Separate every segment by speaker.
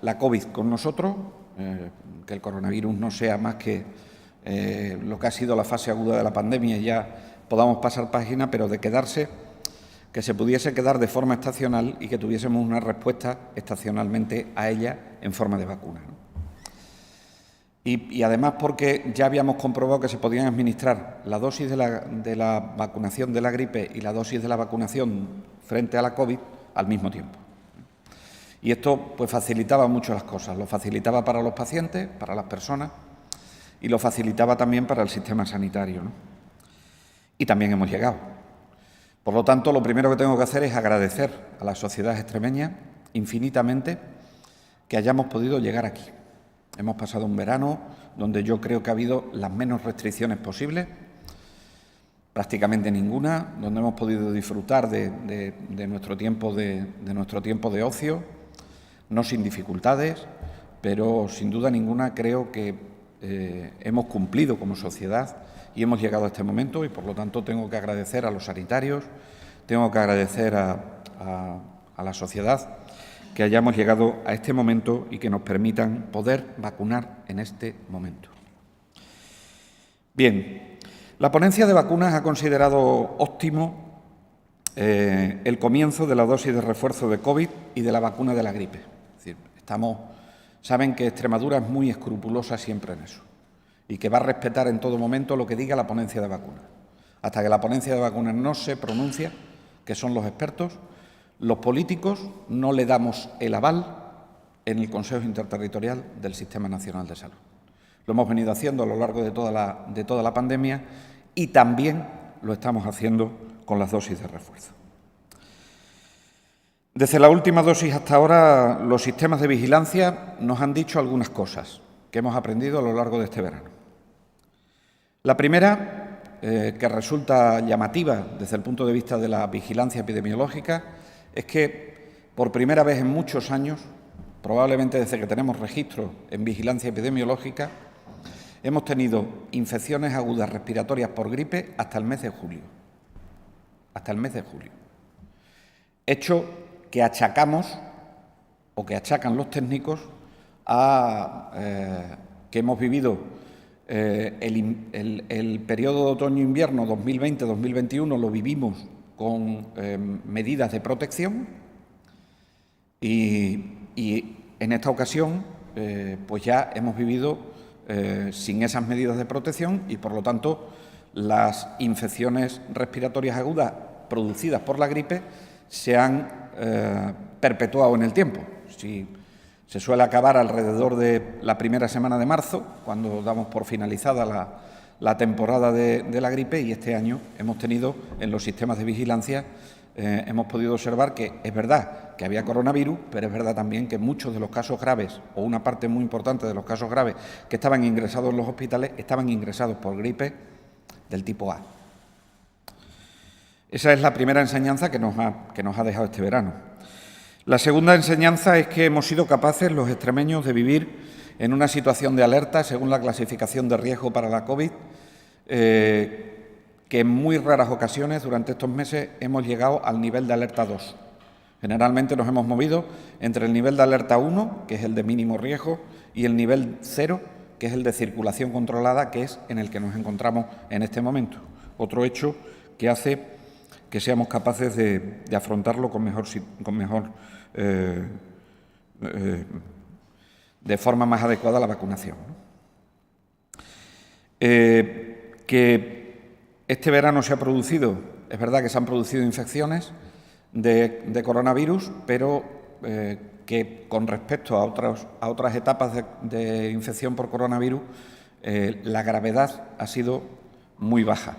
Speaker 1: la COVID con nosotros, que el coronavirus no sea más que lo que ha sido la fase aguda de la pandemia y ya podamos pasar página, pero de quedarse, que se pudiese quedar de forma estacional y que tuviésemos una respuesta estacionalmente a ella en forma de vacuna, ¿no? Y además porque ya habíamos comprobado que se podían administrar la dosis de la vacunación de la gripe y la dosis de la vacunación frente a la COVID al mismo tiempo. Y esto pues facilitaba mucho las cosas, lo facilitaba para los pacientes, para las personas y lo facilitaba también para el sistema sanitario, ¿no? Y también hemos llegado. Por lo tanto, lo primero que tengo que hacer es agradecer a la sociedad extremeña infinitamente que hayamos podido llegar aquí. Hemos pasado un verano donde yo creo que ha habido las menos restricciones posibles, prácticamente ninguna, donde hemos podido disfrutar de nuestro tiempo de ocio, no sin dificultades, pero sin duda ninguna creo que hemos cumplido como sociedad y hemos llegado a este momento y, por lo tanto, tengo que agradecer a los sanitarios, tengo que agradecer a la sociedad que hayamos llegado a este momento y que nos permitan poder vacunar en este momento. Bien, la ponencia de vacunas ha considerado óptimo el comienzo de la dosis de refuerzo de COVID y de la vacuna de la gripe. Es decir, saben que Extremadura es muy escrupulosa siempre en eso y que va a respetar en todo momento lo que diga la ponencia de vacunas. Hasta que la ponencia de vacunas no se pronuncia, que son los expertos, los políticos no le damos el aval en el Consejo Interterritorial del Sistema Nacional de Salud. Lo hemos venido haciendo a lo largo de toda la pandemia y también lo estamos haciendo con las dosis de refuerzo. Desde la última dosis hasta ahora, los sistemas de vigilancia nos han dicho algunas cosas que hemos aprendido a lo largo de este verano. La primera, que resulta llamativa desde el punto de vista de la vigilancia epidemiológica, es que por primera vez en muchos años, probablemente desde que tenemos registro en vigilancia epidemiológica, hemos tenido infecciones agudas respiratorias por gripe hasta el mes de julio. Hasta el mes de julio. Hecho que achacamos, o que achacan los técnicos, a que hemos vivido el periodo de otoño-invierno 2020-2021, lo vivimos con medidas de protección y en esta ocasión pues ya hemos vivido sin esas medidas de protección y, por lo tanto, las infecciones respiratorias agudas producidas por la gripe se han perpetuado en el tiempo. Se suele acabar alrededor de la primera semana de marzo, cuando damos por finalizada la temporada de la gripe, y este año hemos tenido en los sistemas de vigilancia, hemos podido observar que es verdad que había coronavirus, pero es verdad también que muchos de los casos graves, o una parte muy importante de los casos graves que estaban ingresados en los hospitales, estaban ingresados por gripe del tipo A. Esa es la primera enseñanza que nos ha dejado este verano. La segunda enseñanza es que hemos sido capaces, los extremeños, de vivir en una situación de alerta según la clasificación de riesgo para la COVID, que en muy raras ocasiones durante estos meses hemos llegado al nivel de alerta 2. Generalmente nos hemos movido entre el nivel de alerta 1, que es el de mínimo riesgo, y el nivel 0, que es el de circulación controlada, que es en el que nos encontramos en este momento. Otro hecho que hace que seamos capaces de afrontarlo de forma más adecuada la vacunación, ¿no? Que este verano se ha producido, es verdad que se han producido infecciones de coronavirus, pero que con respecto a otras etapas de infección por coronavirus, la gravedad ha sido muy baja.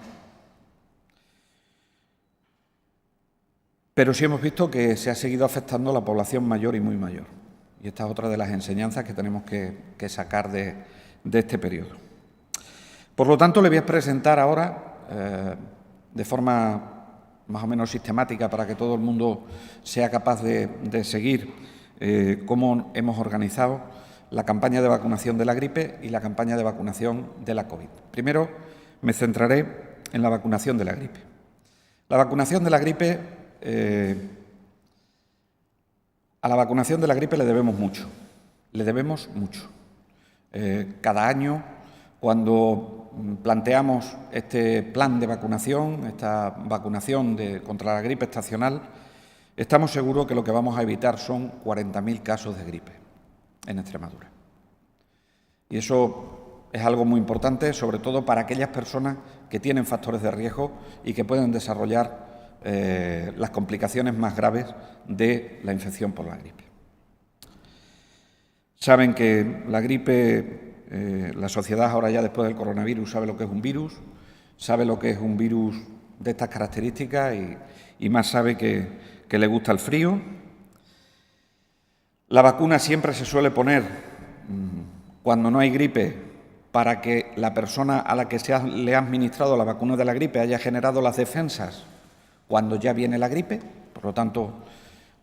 Speaker 1: Pero sí hemos visto que se ha seguido afectando a la población mayor y muy mayor. Y esta es otra de las enseñanzas que tenemos que sacar de este periodo. Por lo tanto, le voy a presentar ahora, de forma más o menos sistemática, para que todo el mundo sea capaz de seguir cómo hemos organizado la campaña de vacunación de la gripe y la campaña de vacunación de la COVID. Primero, me centraré en la vacunación de la gripe. La vacunación de la gripe, a la vacunación de la gripe le debemos mucho. Le debemos mucho. Cada año, cuando planteamos este plan de vacunación, esta vacunación contra la gripe estacional, estamos seguros que lo que vamos a evitar son 40.000 casos de gripe en Extremadura. Y eso es algo muy importante, sobre todo para aquellas personas que tienen factores de riesgo y que pueden desarrollar las complicaciones más graves de la infección por la gripe. Saben que la gripe, la sociedad ahora ya después del coronavirus sabe lo que es un virus, sabe lo que es un virus de estas características y más sabe que le gusta el frío. La vacuna siempre se suele poner cuando no hay gripe para que la persona a la que le ha administrado la vacuna de la gripe haya generado las defensas cuando ya viene la gripe. Por lo tanto,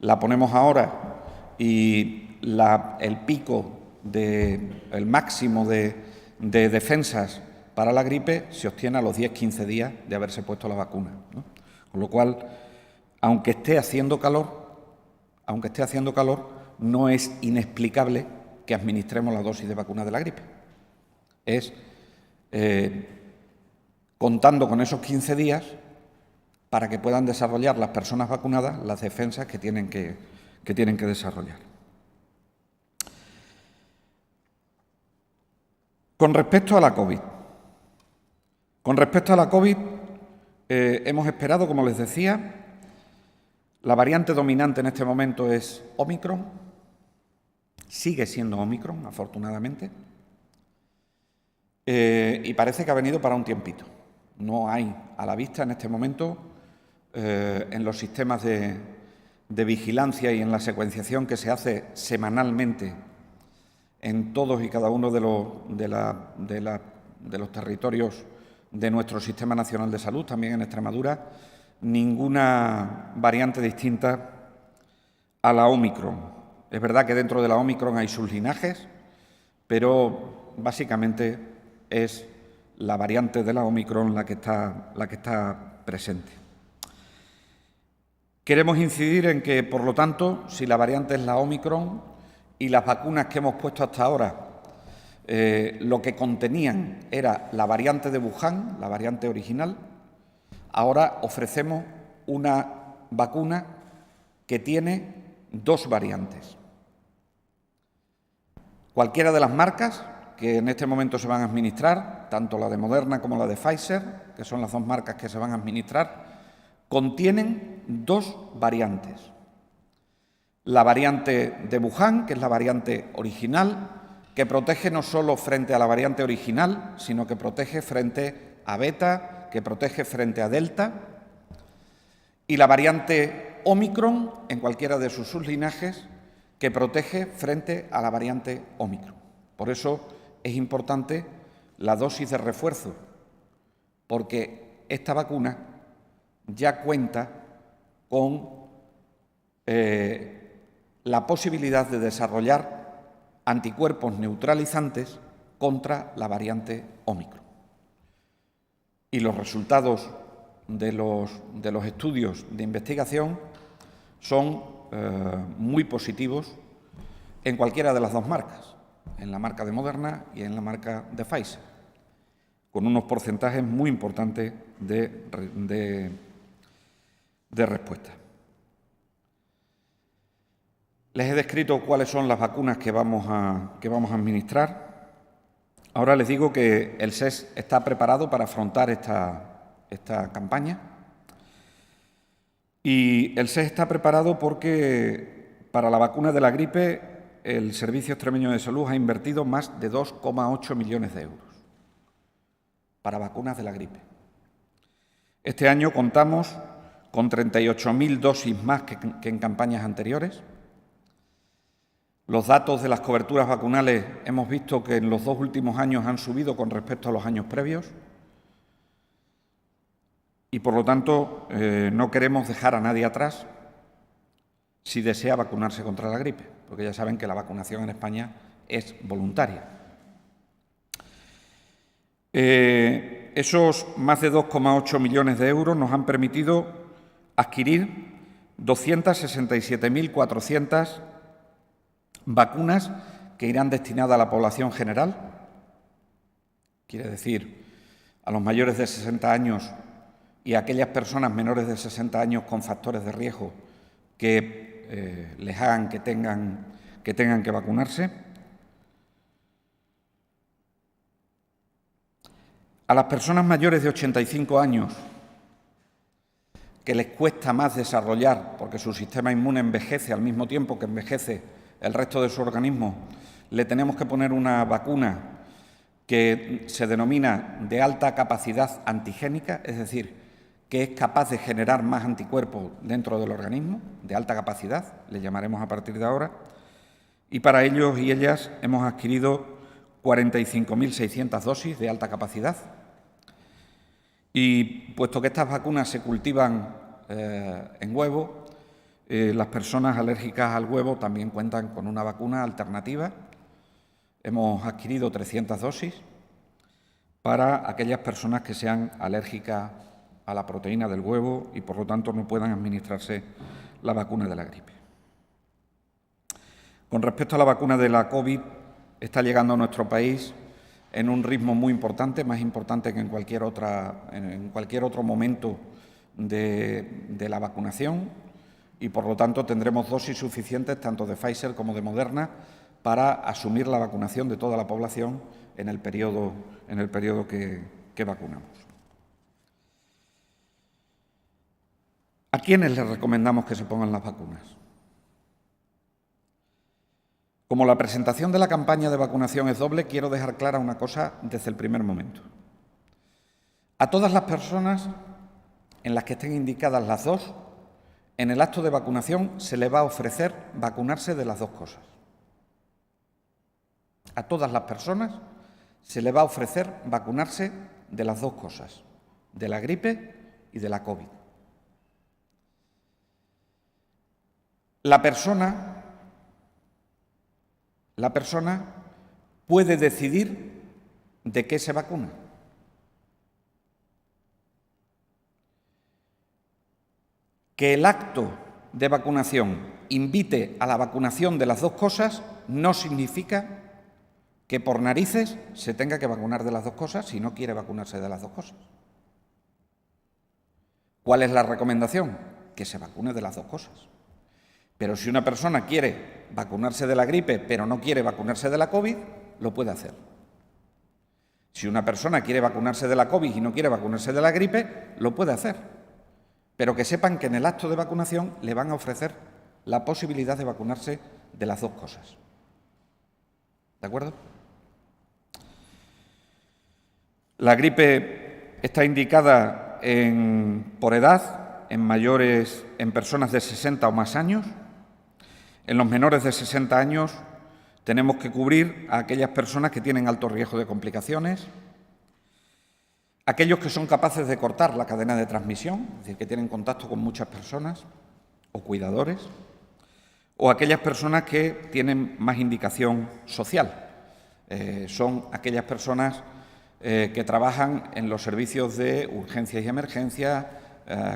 Speaker 1: la ponemos ahora y el pico, el máximo de defensas para la gripe se obtiene a los 10-15 días de haberse puesto la vacuna, ¿no? Con lo cual, aunque esté haciendo calor, no es inexplicable que administremos la dosis de vacuna de la gripe. Es contando con esos 15 días para que puedan desarrollar las personas vacunadas las defensas que tienen que desarrollar. Con respecto a la COVID. Hemos esperado, como les decía, la variante dominante en este momento es Omicron, sigue siendo Omicron, afortunadamente, y parece que ha venido para un tiempito. No hay a la vista en este momento, en los sistemas de vigilancia y en la secuenciación que se hace semanalmente en todos y cada uno de los territorios de nuestro Sistema Nacional de Salud, también en Extremadura, ninguna variante distinta a la Omicron. Es verdad que dentro de la Omicron hay sus linajes, pero básicamente es la variante de la Omicron la que está presente. Queremos incidir en que, por lo tanto, si la variante es la Omicron y las vacunas que hemos puesto hasta ahora lo que contenían era la variante de Wuhan, la variante original, ahora ofrecemos una vacuna que tiene dos variantes. Cualquiera de las marcas que en este momento se van a administrar, tanto la de Moderna como la de Pfizer, que son las dos marcas que se van a administrar, contienen dos variantes. La variante de Wuhan, que es la variante original, que protege no solo frente a la variante original, sino que protege frente a Beta, que protege frente a Delta, y la variante Omicron, en cualquiera de sus sublinajes, que protege frente a la variante Omicron. Por eso es importante la dosis de refuerzo, porque esta vacuna ya cuenta con la posibilidad de desarrollar anticuerpos neutralizantes contra la variante Omicron. Y los resultados de los estudios de investigación son muy positivos en cualquiera de las dos marcas, en la marca de Moderna y en la marca de Pfizer, con unos porcentajes muy importantes de respuesta. Les he descrito cuáles son las vacunas que vamos a administrar. Ahora les digo que el SES está preparado para afrontar esta campaña. Y el SES está preparado porque para la vacuna de la gripe el Servicio Extremeño de Salud ha invertido más de 2,8 millones de euros para vacunas de la gripe. Este año contamos con 38.000 dosis más que en campañas anteriores. Los datos de las coberturas vacunales hemos visto que en los 2 últimos años han subido con respecto a los años previos y, por lo tanto, no queremos dejar a nadie atrás si desea vacunarse contra la gripe, porque ya saben que la vacunación en España es voluntaria. Esos más de 2,8 millones de euros nos han permitido adquirir 267.400 vacunas que irán destinadas a la población general, quiere decir, a los mayores de 60 años y a aquellas personas menores de 60 años con factores de riesgo que les hagan que tengan que vacunarse. A las personas mayores de 85 años que les cuesta más desarrollar, porque su sistema inmune envejece al mismo tiempo que envejece el resto de su organismo, le tenemos que poner una vacuna que se denomina de alta capacidad antigénica, es decir, que es capaz de generar más anticuerpos dentro del organismo, de alta capacidad, le llamaremos a partir de ahora, y para ellos y ellas hemos adquirido 45.600 dosis de alta capacidad. Y puesto que estas vacunas se cultivan en huevo, las personas alérgicas al huevo también cuentan con una vacuna alternativa. Hemos adquirido 300 dosis para aquellas personas que sean alérgicas a la proteína del huevo y, por lo tanto, no puedan administrarse la vacuna de la gripe. Con respecto a la vacuna de la COVID, está llegando a nuestro país en un ritmo muy importante, más importante que en cualquier otro momento de la vacunación, y por lo tanto tendremos dosis suficientes tanto de Pfizer como de Moderna para asumir la vacunación de toda la población en el periodo que vacunamos. ¿A quiénes les recomendamos que se pongan las vacunas? Como la presentación de la campaña de vacunación es doble, quiero dejar clara una cosa desde el primer momento. A todas las personas en las que estén indicadas las dos, en el acto de vacunación se les va a ofrecer vacunarse de las dos cosas. A todas las personas se les va a ofrecer vacunarse de las dos cosas, de la gripe y de la COVID. La persona puede decidir de qué se vacuna. Que el acto de vacunación invite a la vacunación de las dos cosas no significa que por narices se tenga que vacunar de las dos cosas si no quiere vacunarse de las dos cosas. ¿Cuál es la recomendación? Que se vacune de las dos cosas. Pero si una persona quiere vacunarse de la gripe pero no quiere vacunarse de la COVID, lo puede hacer. Si una persona quiere vacunarse de la COVID y no quiere vacunarse de la gripe, lo puede hacer. Pero que sepan que en el acto de vacunación le van a ofrecer la posibilidad de vacunarse de las dos cosas. ¿De acuerdo? La gripe está indicada por edad en personas de 60 o más años. En los menores de 60 años tenemos que cubrir a aquellas personas que tienen alto riesgo de complicaciones, aquellos que son capaces de cortar la cadena de transmisión, es decir, que tienen contacto con muchas personas o cuidadores, o aquellas personas que tienen más indicación social. Son aquellas personas que trabajan en los servicios de urgencias y emergencias,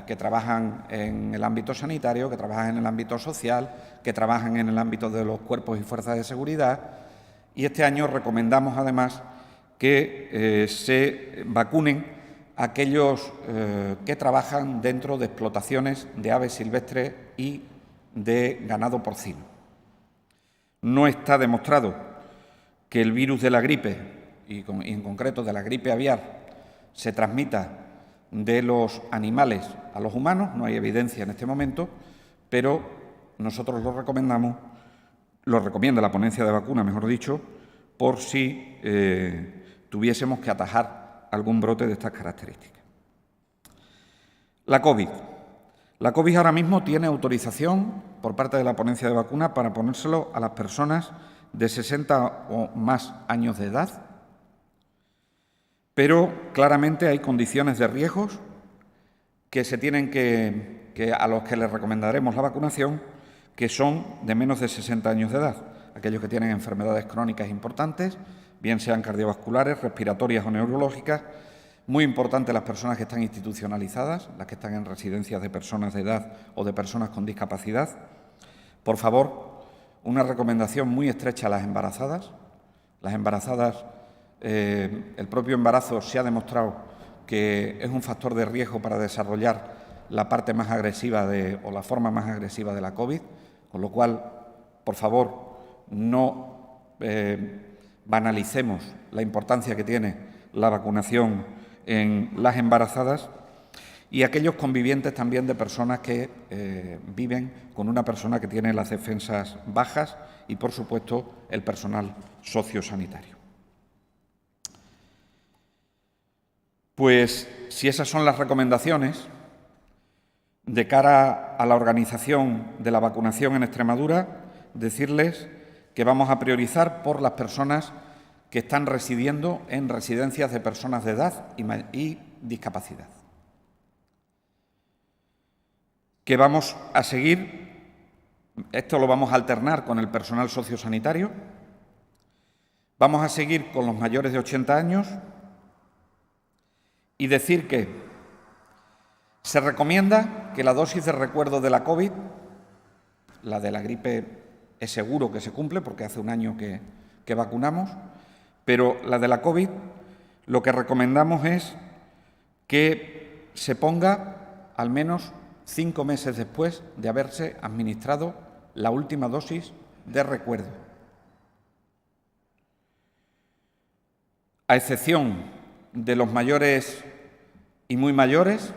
Speaker 1: que trabajan en el ámbito sanitario, que trabajan en el ámbito social, que trabajan en el ámbito de los cuerpos y fuerzas de seguridad. Y este año recomendamos además que se vacunen aquellos que trabajan dentro de explotaciones de aves silvestres y de ganado porcino. No está demostrado que el virus de la gripe, y en concreto de la gripe aviar, se transmita de los animales a los humanos, no hay evidencia en este momento, pero nosotros lo recomendamos, lo recomienda la ponencia de vacuna, mejor dicho, por si tuviésemos que atajar algún brote de estas características. La COVID. La COVID ahora mismo tiene autorización por parte de la ponencia de vacuna para ponérselo a las personas de 60 o más años de edad, pero claramente hay condiciones de riesgos que se tienen a los que les recomendaremos la vacunación, que son de menos de 60 años de edad, aquellos que tienen enfermedades crónicas importantes, bien sean cardiovasculares, respiratorias o neurológicas. Muy importante las personas que están institucionalizadas, las que están en residencias de personas de edad o de personas con discapacidad. Por favor, una recomendación muy estrecha a las embarazadas. Las embarazadas, el propio embarazo se ha demostrado que es un factor de riesgo para desarrollar la parte más agresiva o la forma más agresiva de la COVID, con lo cual, por favor, no banalicemos la importancia que tiene la vacunación en las embarazadas y aquellos convivientes también de personas que viven con una persona que tiene las defensas bajas y, por supuesto, el personal sociosanitario. Pues, si esas son las recomendaciones, de cara a la organización de la vacunación en Extremadura, decirles que vamos a priorizar por las personas que están residiendo en residencias de personas de edad y discapacidad. Que vamos a seguir, esto lo vamos a alternar con el personal sociosanitario, vamos a seguir con los mayores de 80 años y decir que se recomienda que la dosis de recuerdo de la COVID, la de la gripe es seguro que se cumple porque hace un año que vacunamos, pero la de la COVID lo que recomendamos es que se ponga al menos 5 meses después de haberse administrado la última dosis de recuerdo. A excepción de los mayores y muy mayores,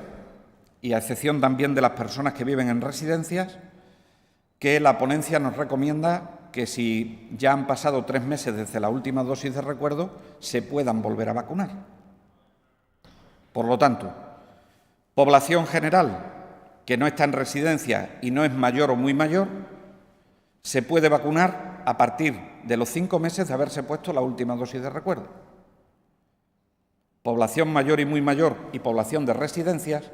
Speaker 1: y a excepción también de las personas que viven en residencias, que la ponencia nos recomienda que si ya han pasado 3 meses desde la última dosis de recuerdo, se puedan volver a vacunar. Por lo tanto, población general que no está en residencia y no es mayor o muy mayor, se puede vacunar a partir de los 5 meses de haberse puesto la última dosis de recuerdo. Población mayor y muy mayor y población de residencias,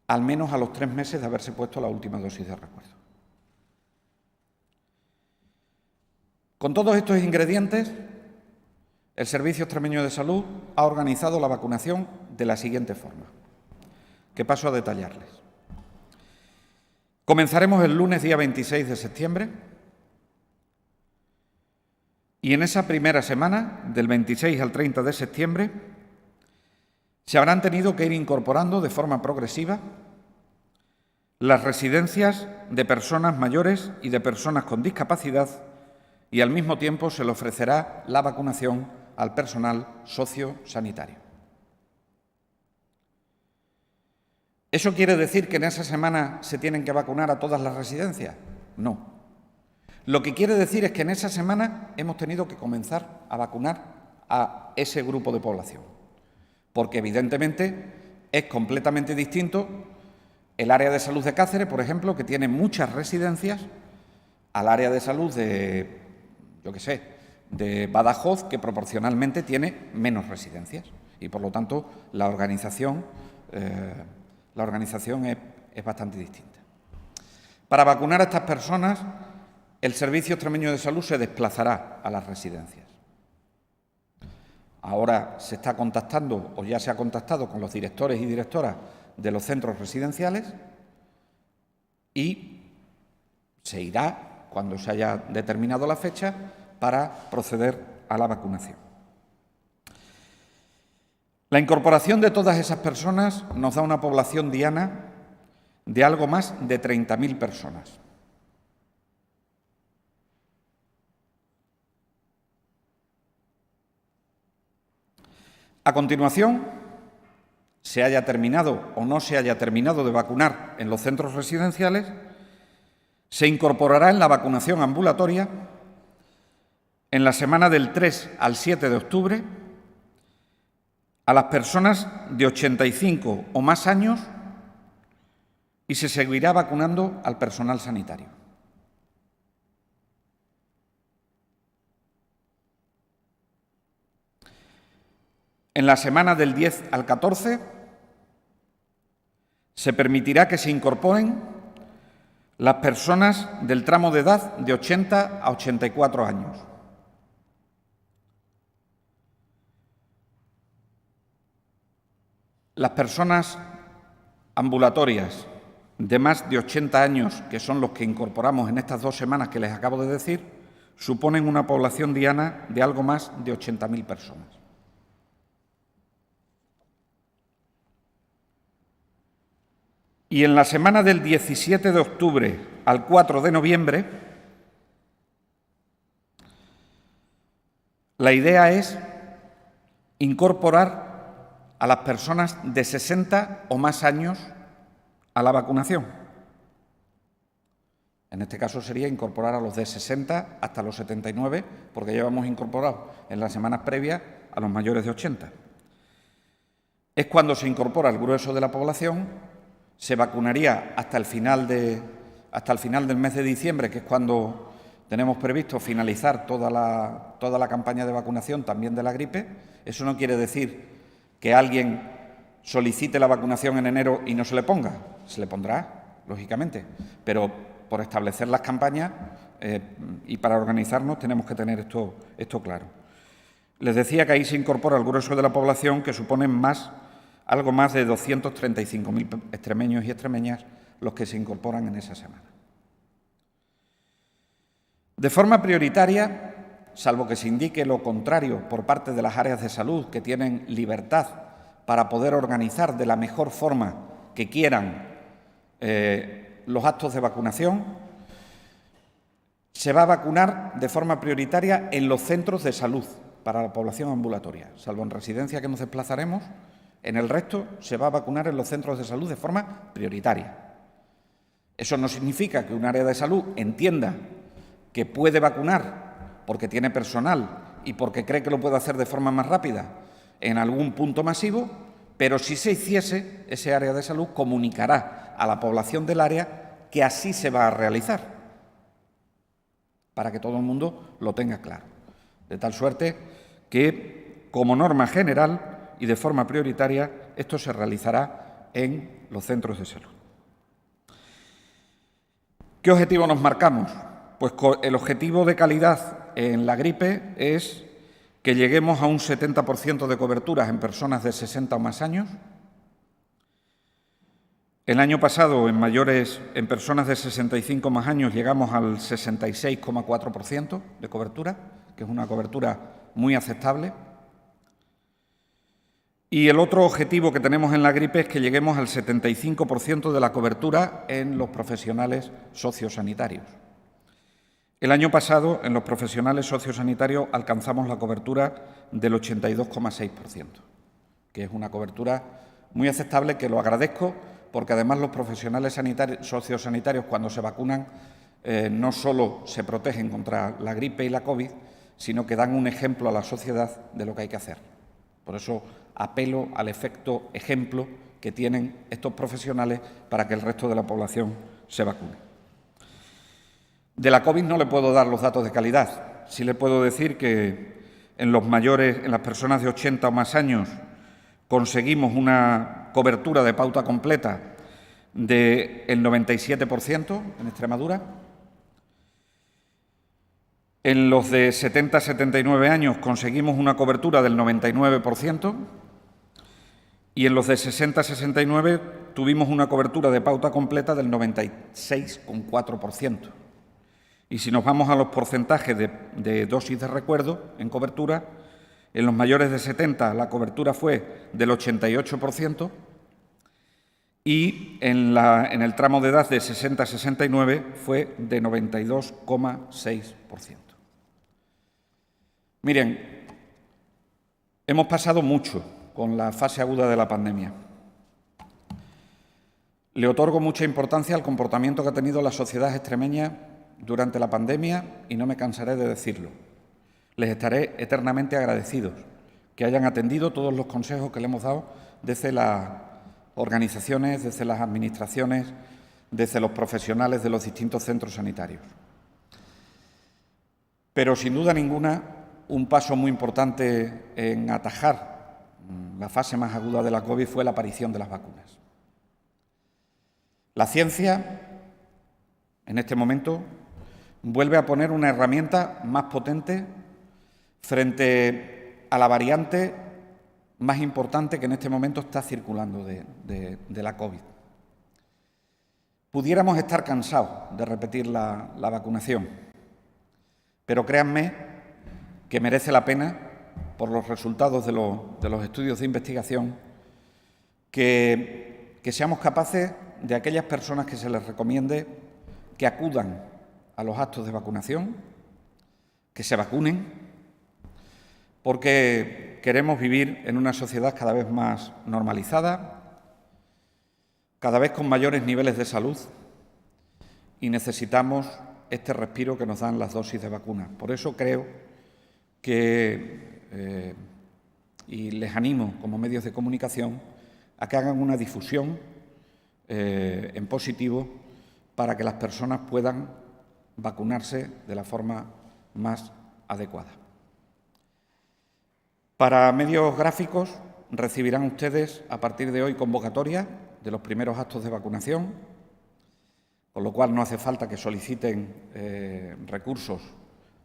Speaker 1: al menos a los 3 meses de haberse puesto la última dosis de recuerdo. Con todos estos ingredientes, el Servicio Extremeño de Salud ha organizado la vacunación de la siguiente forma, que paso a detallarles. Comenzaremos el lunes día 26 de septiembre y en esa primera semana, del 26 al 30 de septiembre, se habrán tenido que ir incorporando de forma progresiva las residencias de personas mayores y de personas con discapacidad y al mismo tiempo se le ofrecerá la vacunación al personal sociosanitario. ¿Eso quiere decir que en esa semana se tienen que vacunar a todas las residencias? No. Lo que quiere decir es que en esa semana hemos tenido que comenzar a vacunar a ese grupo de población, porque evidentemente es completamente distinto el área de salud de Cáceres, por ejemplo, que tiene muchas residencias, al área de salud de, de Badajoz, que proporcionalmente tiene menos residencias. Y, por lo tanto, la organización es bastante distinta. Para vacunar a estas personas, el Servicio Extremeño de Salud se desplazará a las residencias. Ahora se está contactando, o ya se ha contactado con los directores y directoras de los centros residenciales y se irá, cuando se haya determinado la fecha, para proceder a la vacunación. La incorporación de todas esas personas nos da una población diana de algo más de 30.000 personas. A continuación, se haya terminado o no se haya terminado de vacunar en los centros residenciales, se incorporará en la vacunación ambulatoria en la semana del 3 al 7 de octubre a las personas de 85 o más años y se seguirá vacunando al personal sanitario. En la semana del 10 al 14 se permitirá que se incorporen las personas del tramo de edad de 80 a 84 años. Las personas ambulatorias de más de 80 años, que son los que incorporamos en estas 2 semanas que les acabo de decir, suponen una población diana de algo más de 80.000 personas. Y en la semana del 17 de octubre al 4 de noviembre, la idea es incorporar a las personas de 60 o más años a la vacunación. En este caso sería incorporar a los de 60 hasta los 79, porque ya hemos incorporado en las semanas previas a los mayores de 80. Es cuando se incorpora el grueso de la población. Se vacunaría hasta el final del mes de diciembre, que es cuando tenemos previsto finalizar toda la campaña de vacunación, también de la gripe. Eso no quiere decir que alguien solicite la vacunación en enero y no se le ponga. Se le pondrá, lógicamente, pero por establecer las campañas y para organizarnos tenemos que tener esto claro. Les decía que ahí se incorpora el grueso de la población, que suponen algo más de 235.000 extremeños y extremeñas los que se incorporan en esa semana. De forma prioritaria, salvo que se indique lo contrario por parte de las áreas de salud, que tienen libertad para poder organizar de la mejor forma que quieran los actos de vacunación, se va a vacunar de forma prioritaria en los centros de salud para la población ambulatoria, salvo en residencia que nos desplazaremos. En el resto se va a vacunar en los centros de salud de forma prioritaria. Eso no significa que un área de salud entienda que puede vacunar porque tiene personal y porque cree que lo puede hacer de forma más rápida en algún punto masivo, pero si se hiciese, ese área de salud comunicará a la población del área que así se va a realizar, para que todo el mundo lo tenga claro. De tal suerte que, como norma general, y de forma prioritaria, esto se realizará en los centros de salud. ¿Qué objetivo nos marcamos? Pues el objetivo de calidad en la gripe es que lleguemos a un 70% de coberturas en personas de 60 o más años. El año pasado, en personas de 65 o más años, llegamos al 66,4% de cobertura, que es una cobertura muy aceptable. Y el otro objetivo que tenemos en la gripe es que lleguemos al 75% de la cobertura en los profesionales sociosanitarios. El año pasado, en los profesionales sociosanitarios, alcanzamos la cobertura del 82,6%, que es una cobertura muy aceptable, que lo agradezco, porque además los profesionales sociosanitarios, cuando se vacunan, no solo se protegen contra la gripe y la COVID, sino que dan un ejemplo a la sociedad de lo que hay que hacer. Por eso apelo al efecto ejemplo que tienen estos profesionales para que el resto de la población se vacune. De la COVID no le puedo dar los datos de calidad. Sí le puedo decir que en las personas de 80 o más años, conseguimos una cobertura de pauta completa del 97% en Extremadura. En los de 70 a 79 años conseguimos una cobertura del 99% y en los de 60 a 69 tuvimos una cobertura de pauta completa del 96,4%. Y si nos vamos a los porcentajes de dosis de recuerdo en cobertura, en los mayores de 70 la cobertura fue del 88% y en el tramo de edad de 60 a 69 fue de 92,6%. Miren, hemos pasado mucho con la fase aguda de la pandemia. Le otorgo mucha importancia al comportamiento que ha tenido la sociedad extremeña durante la pandemia y no me cansaré de decirlo. Les estaré eternamente agradecidos que hayan atendido todos los consejos que le hemos dado desde las organizaciones, desde las administraciones, desde los profesionales de los distintos centros sanitarios. Pero, sin duda ninguna, un paso muy importante en atajar la fase más aguda de la COVID fue la aparición de las vacunas. La ciencia, en este momento, vuelve a poner una herramienta más potente frente a la variante más importante que en este momento está circulando de la COVID. pudiéramos estar cansados de repetir la vacunación, pero créanme que merece la pena, por los resultados de los estudios de investigación, que seamos capaces de aquellas personas que se les recomiende que acudan a los actos de vacunación, que se vacunen, porque queremos vivir en una sociedad cada vez más normalizada, cada vez con mayores niveles de salud, y necesitamos este respiro que nos dan las dosis de vacuna. Por eso creo que, y les animo como medios de comunicación, a que hagan una difusión en positivo para que las personas puedan vacunarse de la forma más adecuada. Para medios gráficos recibirán ustedes a partir de hoy convocatoria de los primeros actos de vacunación, con lo cual no hace falta que soliciten recursos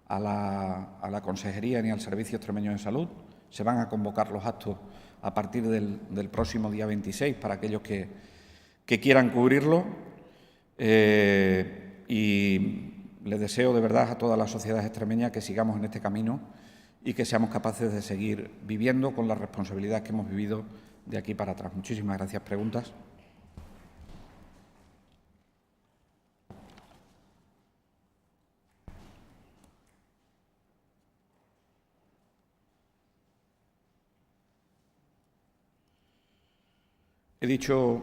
Speaker 1: a la Consejería ni al Servicio Extremeño de Salud. Se van a convocar los actos a partir del próximo día 26 para aquellos que quieran cubrirlo. Y les deseo de verdad a toda la sociedad extremeña que sigamos en este camino y que seamos capaces de seguir viviendo con la responsabilidad que hemos vivido de aquí para atrás. Muchísimas gracias. ¿Preguntas? He dicho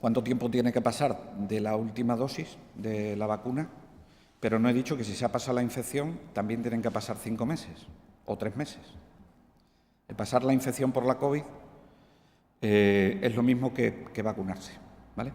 Speaker 1: cuánto tiempo tiene que pasar de la última dosis de la vacuna, pero no he dicho que si se ha pasado la infección también tienen que pasar 5 meses o 3 meses. El pasar la infección por la COVID es lo mismo que vacunarse, ¿vale?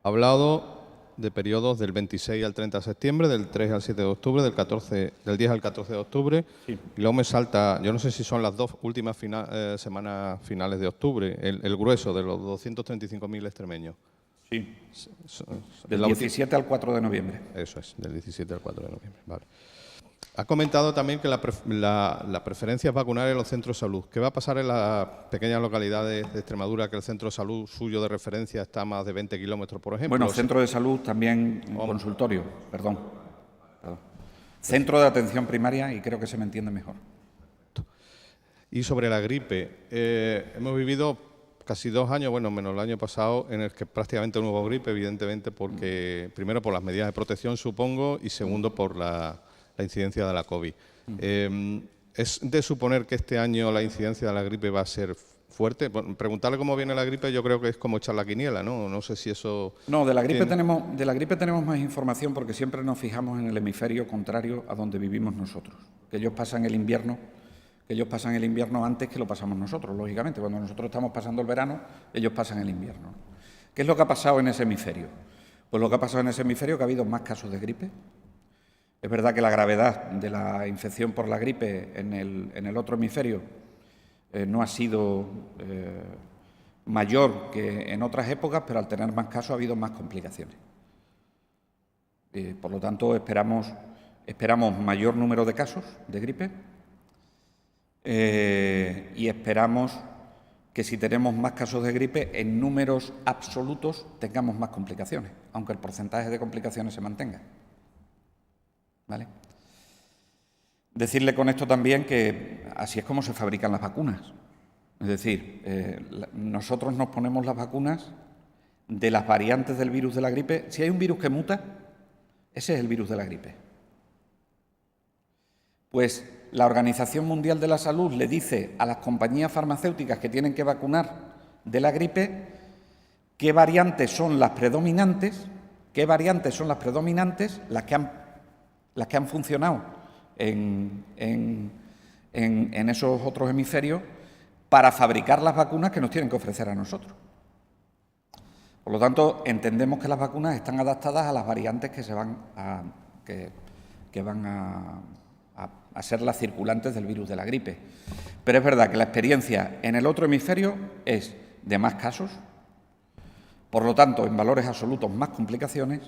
Speaker 2: Ha hablado de periodos del 26 al 30 de septiembre, del 3 al 7 de octubre, del 10 al 14 de octubre. Sí. Y luego me salta, yo no sé si son las 2 últimas semanas finales de octubre, el grueso de los 235.000 extremeños.
Speaker 1: Sí, del 17 al 4 de noviembre.
Speaker 2: Eso es, del 17 al 4 de noviembre, vale. Ha comentado también que la preferencia es vacunar en los centros de salud. ¿Qué va a pasar en las pequeñas localidades de Extremadura que el centro de salud suyo de referencia está a más de 20 kilómetros, por ejemplo?
Speaker 1: Bueno, centro de salud también consultorio, perdón. Centro de atención primaria, y creo que se me entiende mejor.
Speaker 2: Y sobre la gripe, hemos vivido casi 2 años, bueno, menos el año pasado, en el que prácticamente no hubo gripe, evidentemente, porque primero por las medidas de protección, supongo, y segundo por la incidencia de la COVID. ¿Es de suponer que este año la incidencia de la gripe va a ser fuerte? Preguntarle cómo viene la gripe yo creo que es como echar la quiniela, ¿no? No sé si eso...
Speaker 1: No, de la gripe tenemos más información porque siempre nos fijamos en el hemisferio contrario a donde vivimos nosotros. Que ellos pasan el invierno antes que lo pasamos nosotros, lógicamente. Cuando nosotros estamos pasando el verano, ellos pasan el invierno. ¿Qué es lo que ha pasado en ese hemisferio? Pues lo que ha pasado en ese hemisferio es que ha habido más casos de gripe. Es verdad que la gravedad de la infección por la gripe en el otro hemisferio no ha sido mayor que en otras épocas, pero al tener más casos ha habido más complicaciones. Por lo tanto, esperamos mayor número de casos de gripe y esperamos que si tenemos más casos de gripe, en números absolutos tengamos más complicaciones, aunque el porcentaje de complicaciones se mantenga. ¿Vale? Decirle con esto también que así es como se fabrican las vacunas. Es decir, nosotros nos ponemos las vacunas de las variantes del virus de la gripe. Si hay un virus que muta, ese es el virus de la gripe. Pues la Organización Mundial de la Salud le dice a las compañías farmacéuticas que tienen que vacunar de la gripe qué variantes son las predominantes, las que han funcionado en esos otros hemisferios para fabricar las vacunas que nos tienen que ofrecer a nosotros. Por lo tanto, entendemos que las vacunas están adaptadas a las variantes que van a ser las circulantes del virus de la gripe. Pero es verdad que la experiencia en el otro hemisferio es de más casos, por lo tanto, en valores absolutos más complicaciones,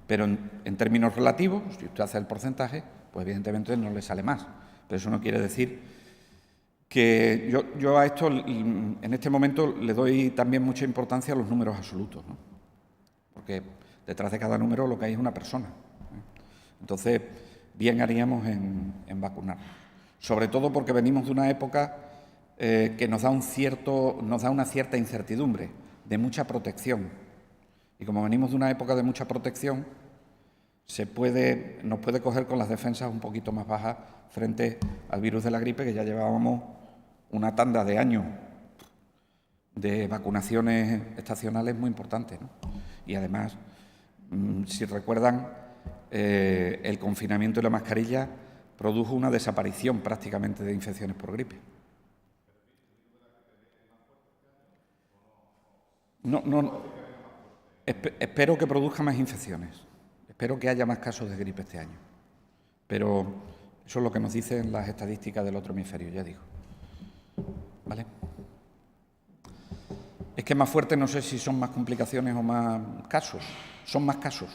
Speaker 1: pero en términos relativos, si usted hace el porcentaje, pues evidentemente no le sale más. Pero eso no quiere decir que yo a esto, en este momento, le doy también mucha importancia a los números absolutos, ¿no? Porque detrás de cada número lo que hay es una persona, ¿eh? Entonces, bien haríamos en vacunarnos. Sobre todo porque venimos de una época que nos da una cierta incertidumbre, de mucha protección. Y como venimos de una época de mucha protección, nos puede coger con las defensas un poquito más bajas frente al virus de la gripe, que ya llevábamos una tanda de años de vacunaciones estacionales muy importantes, ¿no? Y además, si recuerdan, el confinamiento y la mascarilla produjo una desaparición prácticamente de infecciones por gripe. No, espero que produzca más infecciones. Espero que haya más casos de gripe este año. Pero eso es lo que nos dicen las estadísticas del otro hemisferio, ya digo. ¿Vale? Es que más fuerte no sé si son más complicaciones o más casos. Son más casos.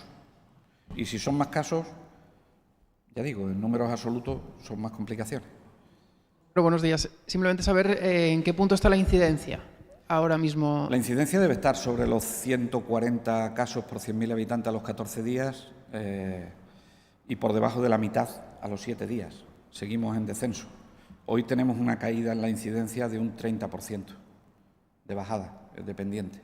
Speaker 1: Y si son más casos, ya digo, en números absolutos son más complicaciones.
Speaker 3: Pero buenos días. Simplemente saber en qué punto está la incidencia ahora mismo.
Speaker 1: La incidencia debe estar sobre los 140 casos por 100.000 habitantes a los 14 días y por debajo de la mitad a los 7 días. Seguimos en descenso. Hoy tenemos una caída en la incidencia de un 30% de bajada, dependiente.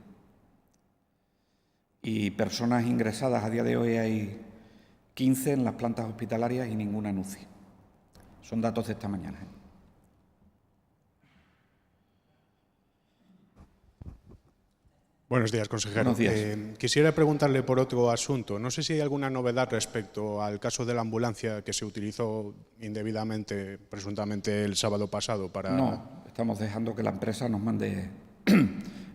Speaker 1: Y personas ingresadas a día de hoy hay 15 en las plantas hospitalarias y ninguna en UCI. Son datos de esta mañana.
Speaker 4: Buenos días, consejero.
Speaker 1: Buenos días.
Speaker 4: Quisiera preguntarle por otro asunto. No sé si hay alguna novedad respecto al caso de la ambulancia que se utilizó indebidamente, presuntamente el sábado pasado para...
Speaker 1: No, estamos dejando que la empresa nos mande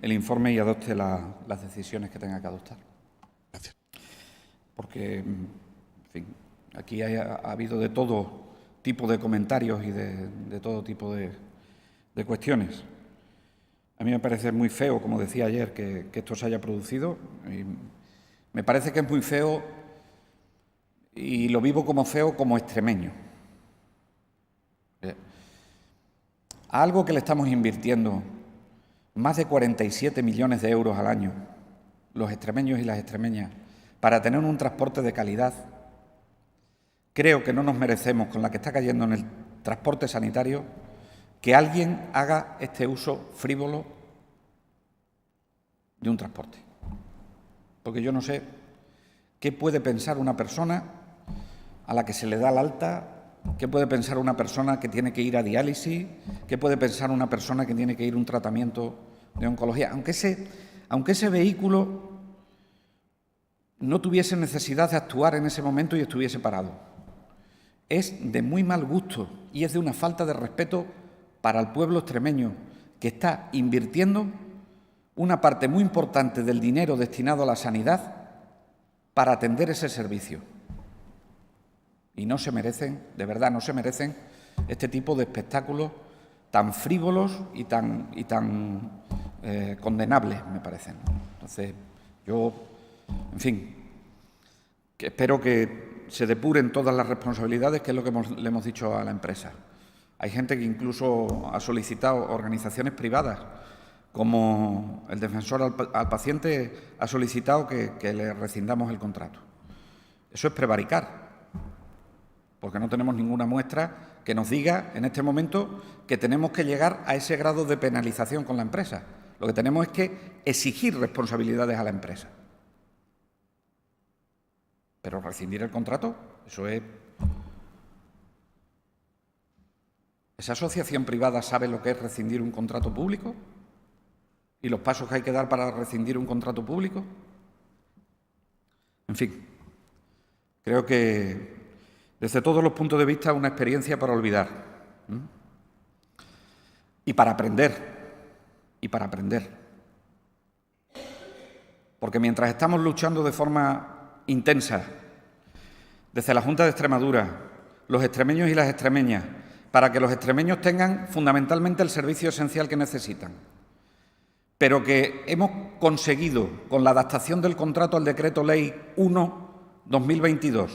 Speaker 1: el informe y adopte las decisiones que tenga que adoptar.
Speaker 4: Gracias.
Speaker 1: Porque, en fin, aquí ha habido de todo tipo de comentarios y de todo tipo de cuestiones. A mí me parece muy feo, como decía ayer, que esto se haya producido. Y me parece que es muy feo y lo vivo como feo como extremeño. A algo que le estamos invirtiendo más de 47 millones de euros al año, los extremeños y las extremeñas, para tener un transporte de calidad, creo que no nos merecemos, con la que está cayendo en el transporte sanitario, que alguien haga este uso frívolo de un transporte. Porque yo no sé qué puede pensar una persona a la que se le da el alta, qué puede pensar una persona que tiene que ir a diálisis, qué puede pensar una persona que tiene que ir a un tratamiento de oncología, aunque ese vehículo no tuviese necesidad de actuar en ese momento y estuviese parado. Es de muy mal gusto y es de una falta de respeto para el pueblo extremeño, que está invirtiendo una parte muy importante del dinero destinado a la sanidad para atender ese servicio. Y no se merecen, de verdad, no se merecen este tipo de espectáculos tan frívolos y tan condenables, me parecen. Entonces, yo, en fin, que espero que se depuren todas las responsabilidades, que es lo que le hemos dicho a la empresa. Hay gente que incluso ha solicitado, organizaciones privadas, como el defensor al paciente, ha solicitado que le rescindamos el contrato. Eso es prevaricar, porque no tenemos ninguna muestra que nos diga en este momento que tenemos que llegar a ese grado de penalización con la empresa. Lo que tenemos es que exigir responsabilidades a la empresa. Pero rescindir el contrato, eso es... ¿Esa asociación privada sabe lo que es rescindir un contrato público? ¿Y los pasos que hay que dar para rescindir un contrato público? En fin, creo que desde todos los puntos de vista es una experiencia para olvidar. Y para aprender. Y para aprender. Porque mientras estamos luchando de forma intensa, desde la Junta de Extremadura, los extremeños y las extremeñas, para que los extremeños tengan fundamentalmente el servicio esencial que necesitan, pero que hemos conseguido, con la adaptación del contrato al Decreto Ley 1/2022,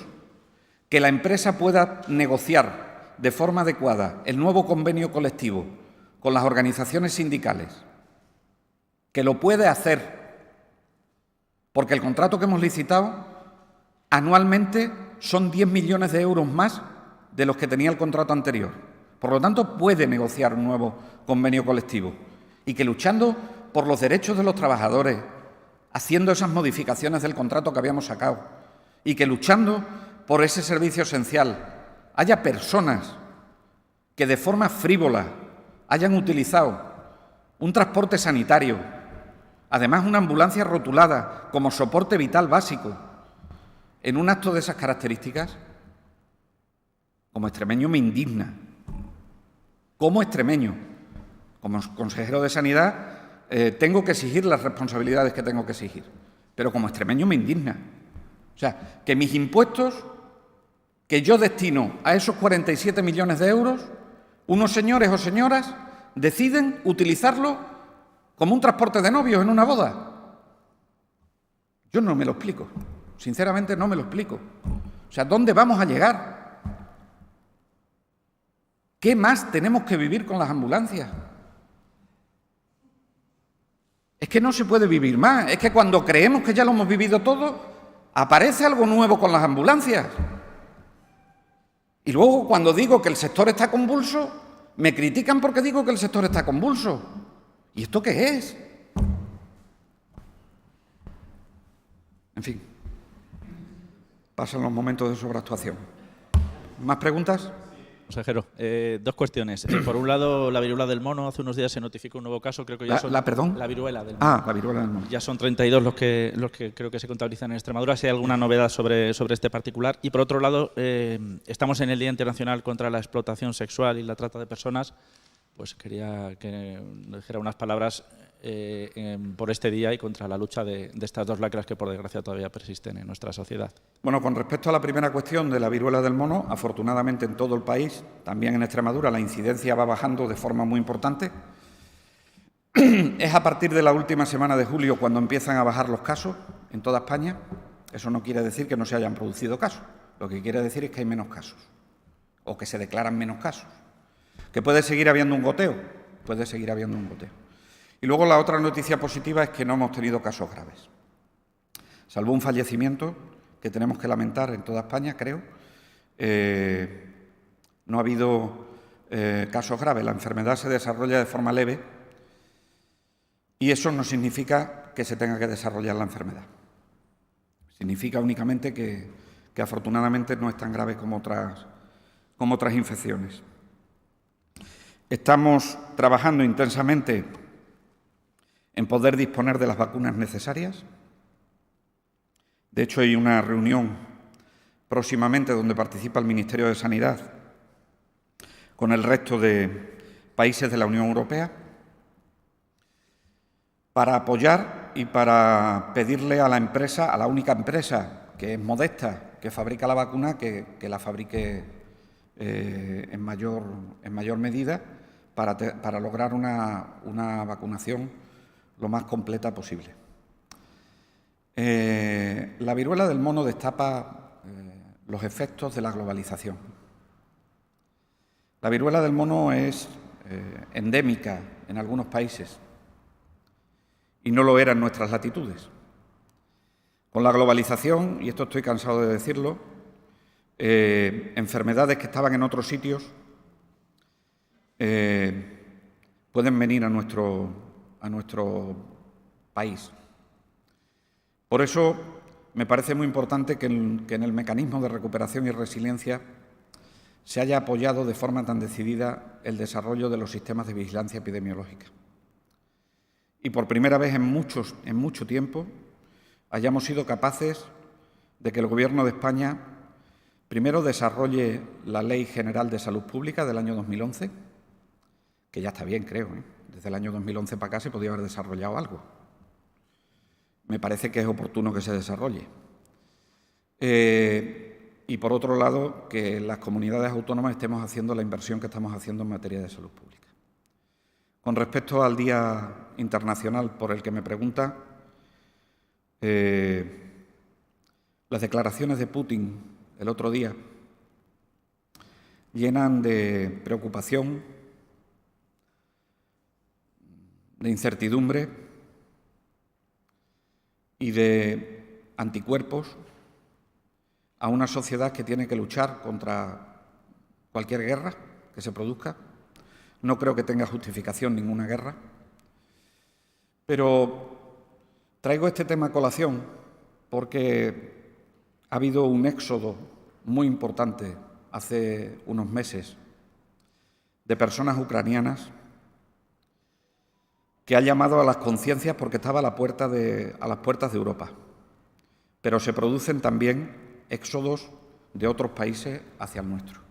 Speaker 1: que la empresa pueda negociar de forma adecuada el nuevo convenio colectivo con las organizaciones sindicales, que lo puede hacer, porque el contrato que hemos licitado anualmente son 10 millones de euros más de los que tenía el contrato anterior. Por lo tanto, puede negociar un nuevo convenio colectivo y que luchando por los derechos de los trabajadores, haciendo esas modificaciones del contrato que habíamos sacado y que luchando por ese servicio esencial haya personas que de forma frívola hayan utilizado un transporte sanitario, además una ambulancia rotulada como soporte vital básico, en un acto de esas características, como extremeño me indigna. Como extremeño, como consejero de Sanidad, tengo que exigir las responsabilidades que tengo que exigir, pero como extremeño me indigna. O sea, que mis impuestos que yo destino a esos 47 millones de euros, unos señores o señoras deciden utilizarlo como un transporte de novios en una boda. Yo no me lo explico, sinceramente no me lo explico. O sea, ¿dónde vamos a llegar? ¿Qué más tenemos que vivir con las ambulancias? Es que no se puede vivir más. Es que cuando creemos que ya lo hemos vivido todo, aparece algo nuevo con las ambulancias. Y luego, cuando digo que el sector está convulso, me critican porque digo que el sector está convulso. ¿Y esto qué es? En fin, pasan los momentos de sobreactuación. ¿Más preguntas?
Speaker 5: Consejero, dos cuestiones. Por un lado, la viruela del mono. Hace unos días se notificó un nuevo caso. Creo que ya son,
Speaker 1: ¿Perdón?
Speaker 5: La viruela del mono.
Speaker 1: Ah, la viruela del mono.
Speaker 5: Ya son 32 los que creo que se contabilizan en Extremadura. Si hay alguna novedad sobre este particular. Y por otro lado, estamos en el Día Internacional contra la Explotación Sexual y la Trata de Personas. Pues quería que nos dijera unas palabras por este día y contra la lucha de estas dos lacras que, por desgracia, todavía persisten en nuestra sociedad.
Speaker 1: Bueno, con respecto a la primera cuestión de la viruela del mono, afortunadamente en todo el país, también en Extremadura, la incidencia va bajando de forma muy importante. Es a partir de la última semana de julio cuando empiezan a bajar los casos en toda España. Eso no quiere decir que no se hayan producido casos. Lo que quiere decir es que hay menos casos o que se declaran menos casos. ¿Que puede seguir habiendo un goteo? Puede seguir habiendo un goteo. Y luego la otra noticia positiva es que no hemos tenido casos graves. Salvo un fallecimiento que tenemos que lamentar en toda España, creo, no ha habido casos graves. La enfermedad se desarrolla de forma leve y eso no significa que se tenga que desarrollar la enfermedad. Significa únicamente que afortunadamente no es tan grave como otras infecciones. Estamos trabajando intensamente en poder disponer de las vacunas necesarias. De hecho, hay una reunión próximamente donde participa el Ministerio de Sanidad con el resto de países de la Unión Europea para apoyar y para pedirle a la empresa, a la única empresa que es Modesta, que fabrica la vacuna, que la fabrique en mayor medida para lograr una vacunación lo más completa posible. La viruela del mono destapa los efectos de la globalización. La viruela del mono es endémica en algunos países y no lo era en nuestras latitudes. Con la globalización, y esto estoy cansado de decirlo, enfermedades que estaban en otros sitios pueden venir a nuestro país. Por eso me parece muy importante que en el mecanismo de recuperación y resiliencia se haya apoyado de forma tan decidida el desarrollo de los sistemas de vigilancia epidemiológica. Y por primera vez en mucho tiempo hayamos sido capaces de que el Gobierno de España primero desarrolle la Ley General de Salud Pública del año 2011, que ya está bien, creo, Desde el año 2011 para acá se podía haber desarrollado algo. Me parece que es oportuno que se desarrolle. Y, por otro lado, que las comunidades autónomas estemos haciendo la inversión que estamos haciendo en materia de salud pública. Con respecto al Día Internacional por el que me pregunta, las declaraciones de Putin el otro día llenan de preocupación de incertidumbre y de anticuerpos a una sociedad que tiene que luchar contra cualquier guerra que se produzca. No creo que tenga justificación ninguna guerra, pero traigo este tema a colación porque ha habido un éxodo muy importante hace unos meses de personas ucranianas que ha llamado a las conciencias porque estaba a las puertas de Europa. Pero se producen también éxodos de otros países hacia el nuestro.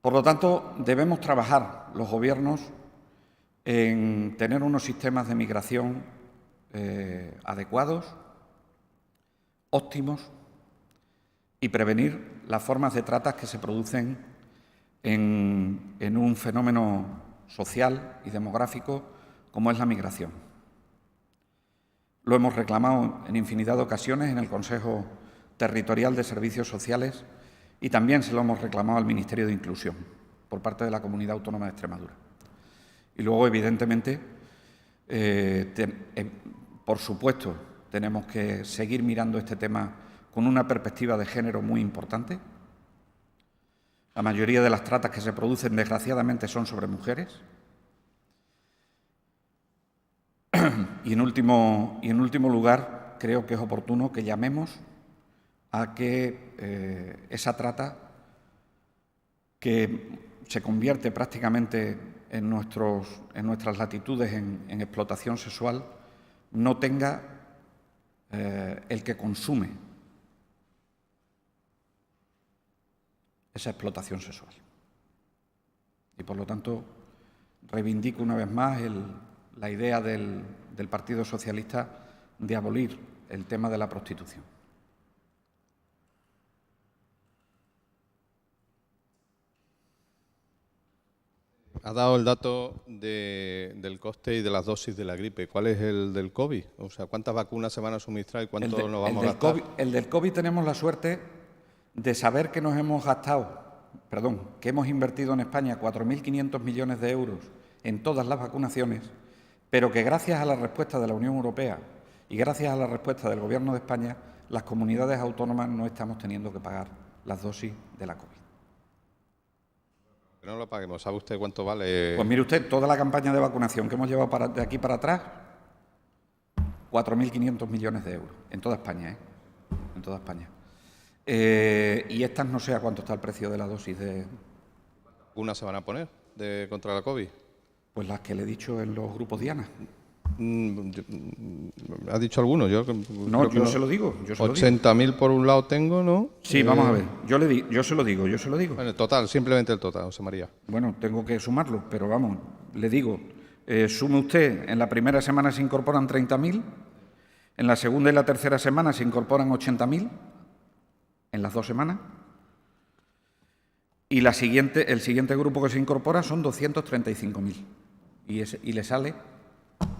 Speaker 1: Por lo tanto, debemos trabajar los gobiernos en tener unos sistemas de migración adecuados, óptimos, y prevenir las formas de trata que se producen en un fenómeno social y demográfico como es la migración. Lo hemos reclamado en infinidad de ocasiones en el Consejo Territorial de Servicios Sociales y también se lo hemos reclamado al Ministerio de Inclusión por parte de la Comunidad Autónoma de Extremadura. Y luego, evidentemente, por supuesto, tenemos que seguir mirando este tema con una perspectiva de género muy importante. La mayoría de las tratas que se producen, desgraciadamente, son sobre mujeres. Y en último lugar, creo que es oportuno que llamemos a que esa trata, que se convierte prácticamente en nuestras latitudes en explotación sexual, no tenga el que consume esa explotación sexual. Y por lo tanto, reivindico una vez más la idea del Partido Socialista de abolir el tema de la prostitución.
Speaker 2: Ha dado el dato del coste y de las dosis de la gripe. ¿Cuál es el del COVID? O sea, ¿cuántas vacunas se van a suministrar y cuánto nos vamos a gastar?
Speaker 1: El del COVID tenemos la suerte de saber que que hemos invertido en España 4.500 millones de euros en todas las vacunaciones, pero que gracias a la respuesta de la Unión Europea y gracias a la respuesta del Gobierno de España, las comunidades autónomas no estamos teniendo que pagar las dosis de la COVID.
Speaker 2: Que no lo paguemos. ¿Sabe usted cuánto vale?
Speaker 1: Pues mire usted, toda la campaña de vacunación que hemos llevado de aquí para atrás, 4.500 millones de euros, en toda España, en toda España. Y estas no sé a cuánto está el precio de la dosis de...
Speaker 2: ¿Unas se van a poner contra la COVID?
Speaker 1: Pues las que le he dicho en los grupos Diana.
Speaker 2: ¿Ha dicho alguno? Yo
Speaker 1: se lo digo.
Speaker 2: 80.000 por un lado tengo, ¿no?
Speaker 1: Sí, vamos a ver. Yo se lo digo.
Speaker 2: Bueno, el total, simplemente el total, José María.
Speaker 1: Bueno, tengo que sumarlo, pero vamos, le digo, sume usted, en la primera semana se incorporan 30.000, en la segunda y la tercera semana se incorporan 80.000, en las 2 semanas, y el siguiente grupo que se incorpora son 235.000, y le sale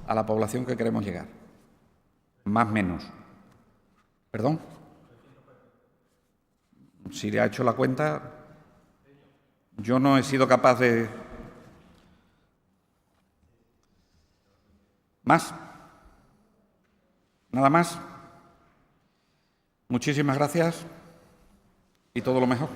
Speaker 1: a la población que queremos llegar. Más o menos. ¿Perdón? Si le ha hecho la cuenta, yo no he sido capaz de... ¿Más? ¿Nada más? Muchísimas gracias y todo lo mejor.